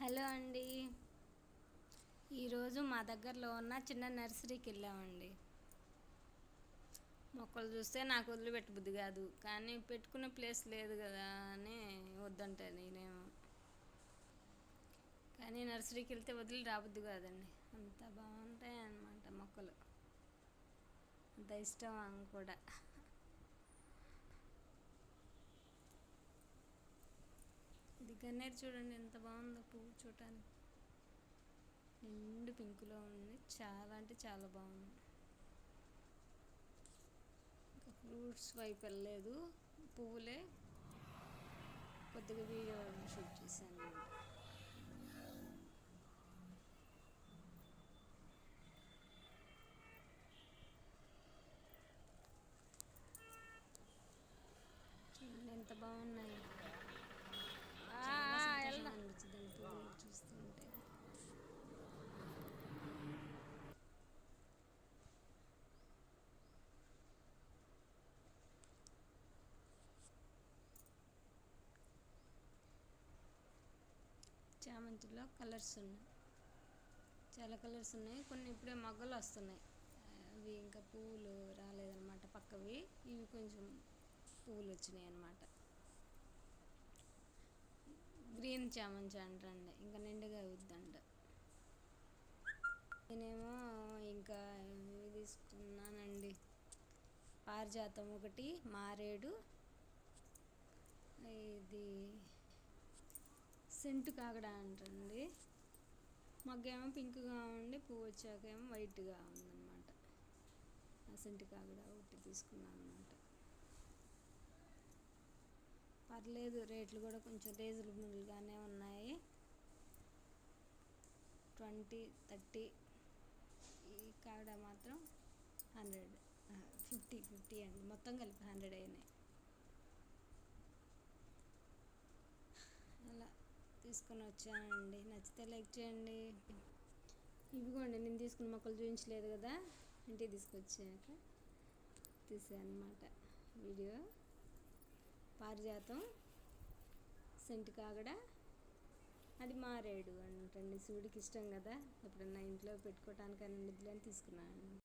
Hello అండి. ఈరోజు మా దగ్గరలో ఉన్న చిన్న నర్సరీకి వెళ్ళామండి. మొక్కలు చూస్తే నాకు వదిలిపెట్టబుద్ధి కాదు, కానీ పెట్టుకునే ప్లేస్ లేదు కదా అని వద్దంటే నేనేమో. కానీ నర్సరీకి వెళ్తే వదిలి రాబుద్ది కాదండి, అంత బాగుంటాయి అన్నమాట మొక్కలు. అంత ఇష్టం కూడా. ఇది గన్నేరు చూడండి ఎంత బాగుందో, పువ్వు చూడటానికి నిండు పింకులో ఉంది. చాలా అంటే చాలా బాగుంది. ఇంకా ఫ్రూట్స్ వైపు వెళ్ళలేదు, పువ్వులే కొద్దిగా వీడియో షూట్ చేశాను. చూడండి ఎంత బాగున్నాయి. చాలా అనిపించింది పువ్వులు చూస్తుంటే. చామంతిలో కలర్స్ ఉన్నాయి, చాలా కలర్స్ ఉన్నాయి. కొన్ని ఇప్పుడే మొగ్గలు వస్తున్నాయి, అవి ఇంకా పువ్వులు రాలేదన్నమాట. పక్కవి ఇవి కొంచెం పువ్వులు వచ్చినాయి అన్నమాట. గ్రీన్ చామంతి అంటండి, ఇంకా నిండుగా అవుద్దంట. నేనేమో ఇంకా ఇవి తీసుకున్నానండి, పారిజాతం ఒకటి, మారేడు, ఇది సెంటు కాగడ అంటండి. మొగ్గేమో పింక్గా ఉండి పువ్వు వచ్చాకేమో వైట్గా ఉందన్నమాట. ఆ సెంటు కాగడ ఒకటి తీసుకున్నాను అన్నమాట. పర్లేదు, రేట్లు కూడా కొంచెం రీజనబుల్గానే ఉన్నాయి. 20, 30. ఈ కాగడ మాత్రం 100, 50 అండి, మొత్తం కలిపి 100 అయినాయి. అలా తీసుకొని వచ్చానండి. నచ్చితే లైక్ చేయండి. ఇవిగోండి, నేను తీసుకున్న మొక్కలు చూపించలేదు కదా, ఇంటికి తీసుకొచ్చాక తీసాను అన్నమాట వీడియో. పారిజాతం, సెంటు కాగడ, అది మారేడు అంటండి. శివుడికి ఇష్టం కదా, ఎప్పుడన్నా ఇంట్లో పెట్టుకోవటానికైనా నిధులని తీసుకున్నాను.